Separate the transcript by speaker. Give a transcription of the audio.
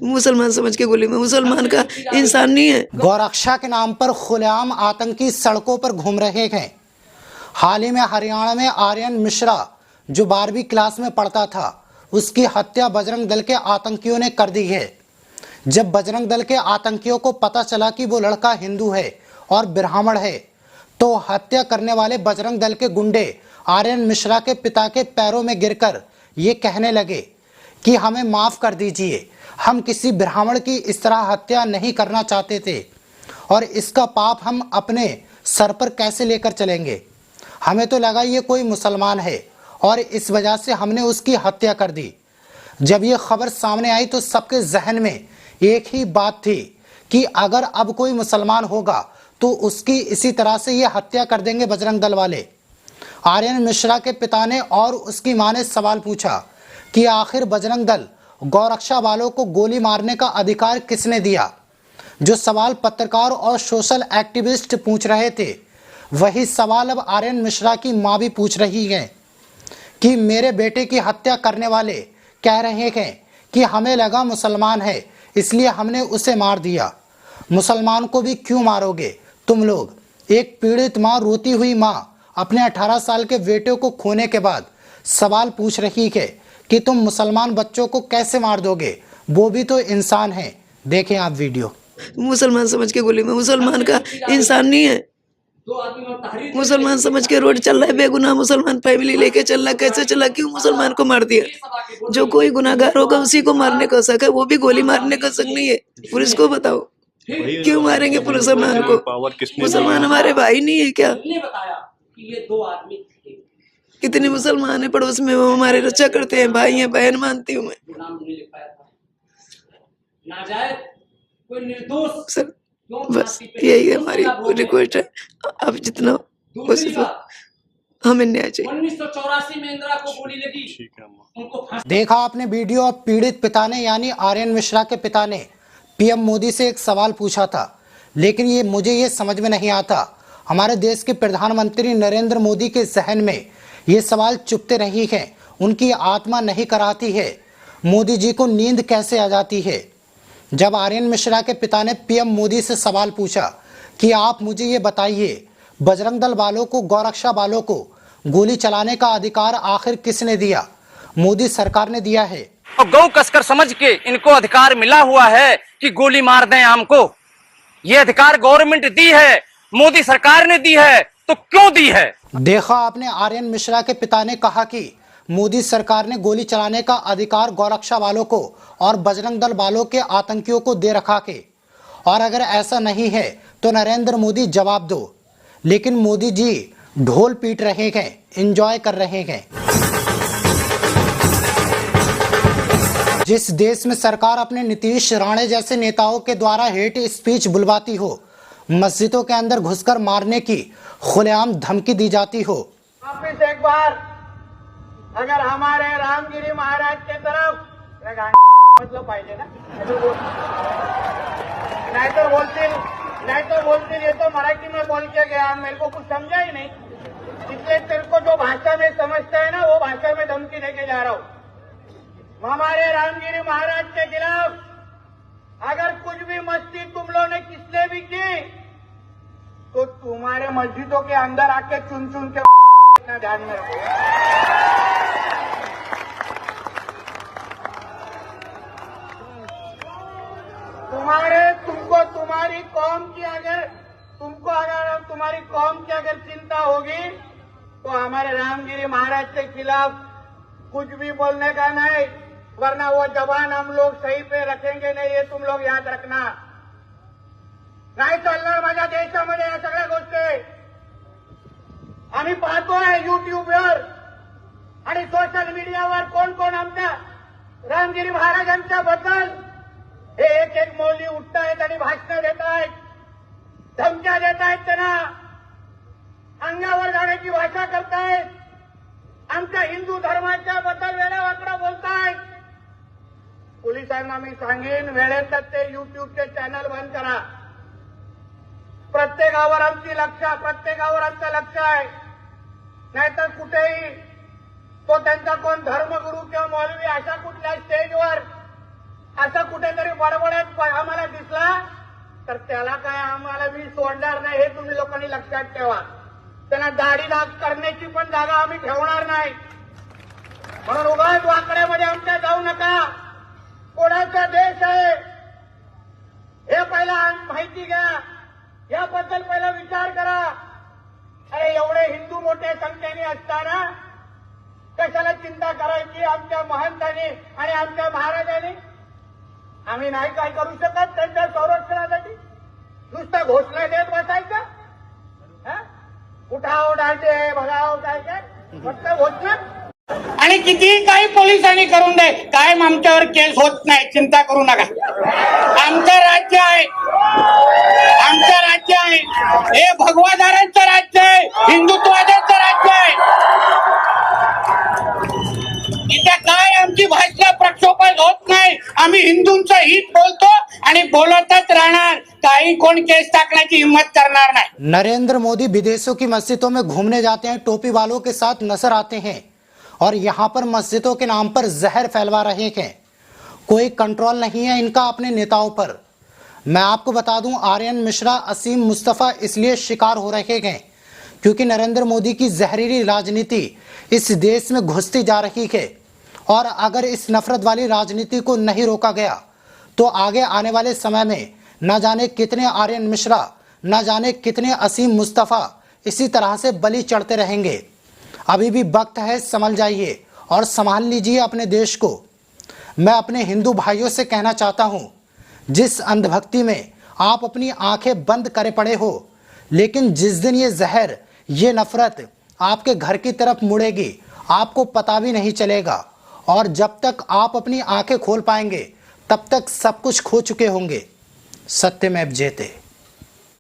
Speaker 1: मुसलमान समझ के गोली में, मुसलमान का इंसान नहीं है।
Speaker 2: गौरक्षा के नाम पर खुलेआम आतंकी सड़कों पर घूम रहे हैं। हाल ही में हरियाणा में आर्यन मिश्रा जो 12वीं क्लास में पढ़ता था, उसकी हत्या बजरंग दल के आतंकियों ने कर दी है। जब बजरंग दल के आतंकियों को पता चला कि वो लड़का हिंदू है और ब्राह्मण है, तो हत्या करने वाले बजरंग दल के गुंडे आर्यन मिश्रा के पिता के पैरों में गिरकर ये कहने लगे कि हमें माफ कर दीजिए, हम किसी ब्राह्मण की इस तरह हत्या नहीं करना चाहते थे और इसका पाप हम अपने सर पर कैसे लेकर चलेंगे। हमें तो लगा ये कोई मुसलमान है और इस वजह से हमने उसकी हत्या कर दी। जब ये खबर सामने आई तो सबके जहन में एक ही बात थी कि अगर अब कोई मुसलमान होगा तो उसकी इसी तरह से ये हत्या कर देंगे बजरंग दल वाले। आर्यन मिश्रा के पिता ने और उसकी मां ने सवाल पूछा कि आखिर बजरंग दल गौरक्षा वालों को गोली मारने का अधिकार किसने दिया। जो सवाल पत्रकार और सोशल एक्टिविस्ट पूछ रहे थे, वही सवाल अब आर्यन मिश्रा की मां भी पूछ रही है कि मेरे बेटे की हत्या करने वाले कह रहे हैं कि हमें लगा मुसलमान है इसलिए हमने उसे मार दिया। मुसलमान को भी क्यों मारोगे तुम लोग। एक पीड़ित मां, रोती हुई मां अपने 18 साल के बेटे को खोने के बाद सवाल पूछ रही है कि तुम मुसलमान बच्चों को कैसे मार दोगे, वो भी तो इंसान है। देखें आप वीडियो।
Speaker 1: मुसलमान समझ के गोली में, मुसलमान का इंसान नहीं है। मुसलमान समझ के रोड चल रहा है, बेगुनाह मुसलमान फैमिली लेके चल रहा, कैसे चला, क्यों मुसलमान को मार दिया। जो कोई गुनाहगार होगा उसी को मारने का हक है, वो भी गोली मारने का हक नहीं है। पुलिस को बताओ क्यों मारेंगे मुसलमान को। मुसलमान हमारे भाई नहीं है क्या। कितने मुसलमान है पड़ोस में, वो हमारे रक्षा करते हैं, भाई हैं, बहन मानती हूँ मैं। सर बस यही हमारी रिक्वेस्ट है, अब जितना कोशिश हो हमें न्याय चाहिए।
Speaker 3: 1984 में इंदिरा को गोली लगी।
Speaker 2: देखा आपने वीडियो। अब पीड़ित पिता ने यानी आर्यन मिश्रा के पिता ने पीएम मोदी से एक सवाल पूछा था, लेकिन मुझे ये समझ में नहीं आता हमारे देश के प्रधानमंत्री नरेंद्र मोदी के जहन में ये सवाल चुपते रही है, उनकी आत्मा नहीं कराती है, मोदी जी को नींद कैसे आ जाती है। जब आर्यन मिश्रा के पिता ने पीएम मोदी से सवाल पूछा कि आप मुझे ये बताइए, बजरंग दल वालों को, गौरक्षा वालों को गोली चलाने का अधिकार आखिर किसने दिया। मोदी सरकार ने दिया है।
Speaker 3: और गौ कसकर समझ के इनको अधिकार मिला हुआ है कि गोली मार दें हमको। ये अधिकार गवर्नमेंट दी है, मोदी सरकार ने दी है, तो क्यों दी है।
Speaker 2: देखा आपने, आर्यन मिश्रा के पिता ने कहा कि मोदी सरकार ने गोली चलाने का अधिकार गौरक्षा वालों को और बजरंग दल वालों के आतंकियों को दे रखा के, और अगर ऐसा नहीं है तो नरेंद्र मोदी जवाब दो। लेकिन मोदी जी ढोल पीट रहे हैं, एंजॉय कर रहे हैं। जिस देश में सरकार अपने नीतीश राणे जैसे नेताओं के द्वारा हेट स्पीच बुलवाती हो, मस्जिदों के अंदर घुसकर मारने की खुलेआम धमकी दी जाती हो।
Speaker 4: वापिस एक बार अगर हमारे रामगिरी महाराज के तरफ मतलब पाहिजे ना, नहीं तो बोलती ये तो मराठी में बोल के गया, मेरे को कुछ समझा ही नहीं, इसलिए तेरे को जो भाषा में समझता है ना वो भाषा में धमकी देके जा रहा हूँ। हमारे रामगिरी महाराज के खिलाफ अगर कुछ भी मस्ती तुम लोगों ने किसने भी की तो तुम्हारे मस्जिदों के अंदर आके चुन चुन के ध्यान में रखो। तुम्हारी कौम की अगर चिंता होगी तो हमारे रामगिरी महाराज के खिलाफ कुछ भी बोलने का नहीं, वरना वो जबान हम लोग सही पे रखेंगे नहीं, ये तुम लोग याद रखना। नाही चालणार माझ्या देशामध्ये या सगळ्या गोष्टी आम्ही पाहतोय युट्यूबवर आणि सोशल मीडियावर कोण कोण आमच्या रामगिरी महाराजांच्या बद्दल हे एक एक मौली उठतायत आणि भाषणं देत आहेत, धमक्या देत आहेत, त्यांना अंगावर जाण्याची भाषा करतायत, आमच्या हिंदू धर्माच्या बद्दल वेळा वाकडं बोलतायत। पोलिसांना मी सांगेन वेळेतच ते युट्यूबचे चॅनल बंद करा। प्रत्येकावर आमचं लक्ष आहे, नाहीतर कुठेही तो त्यांचा कोण धर्मगुरू किंवा मौलवी अशा कुठल्या स्टेजवर असं कुठेतरी बडबडत आम्हाला दिसला तर त्याला काय आम्हाला मी सोडणार नाही, हे तुम्ही लोकांनी लक्षात ठेवा. त्यांना दाढी दाग करण्याची पण जागा आम्ही ठेवणार नाही. म्हणून उगाच वाकड्यामध्ये आमच्या जाऊ नका. कोणाचा देश आहे हे पहिला माहिती घ्या, याबद्दल पहिला विचार करा. अरे एवढे हिंदू मोठ्या संख्येने असताना कशाला चिंता करायची आमच्या महंतांनी आणि आमच्या महाराजांनी? आम्ही नाही काय करू शकत त्यांच्या संरक्षणासाठी? नुसतं घोषणा देत बसायचं? उठाव डाटे भगाव काय काय फक्त घोषणा. आणि कितीही काही पोलिसांनी करून दे, कायम आमच्यावर केस होत नाही, चिंता करू नका. आमचं राज्य आहे, आमचं राज्य आहे, हे भगवादारांचं राज्य आहे, हिंदुत्वादाचं राज्य आहे. इथे काय आमची भाषा प्रक्षोभण होत नाही. आम्ही हिंदूंचं हित बोलतो आणि बोलतच राहणार. काही कोण केस टाकण्याची हिम्मत करणार नाही.
Speaker 2: नरेंद्र मोदी विदेशों की मस्जिदों में घूमने जाते हैं, टोपी वालों के साथ नजर आते हैं और यहाँ पर मस्जिदों के नाम पर जहर फैलवा रहे हैं. कोई कंट्रोल नहीं है इनका अपने नेताओं पर. मैं आपको बता दूं, आर्यन मिश्रा, असीम मुस्तफा इसलिए शिकार हो रहे हैं क्योंकि नरेंद्र मोदी की जहरीली राजनीति इस देश में घुसती जा रही है. और अगर इस नफरत वाली राजनीति को नहीं रोका गया तो आगे आने वाले समय में न जाने कितने आर्यन मिश्रा, न जाने कितने असीम मुस्तफा इसी तरह से बलि चढ़ते रहेंगे. अभी भी वक्त है, संभल जाइए और संभाल लीजिए अपने देश को. मैं अपने हिंदू भाइयों से कहना चाहता हूं, जिस अंधभक्ति में आप अपनी आंखें बंद करे पड़े हो, लेकिन जिस दिन ये जहर, ये नफरत आपके घर की तरफ मुड़ेगी आपको पता भी नहीं चलेगा. और जब तक आप अपनी आंखें खोल पाएंगे तब तक सब कुछ खो चुके होंगे. सत्यमेव जयते.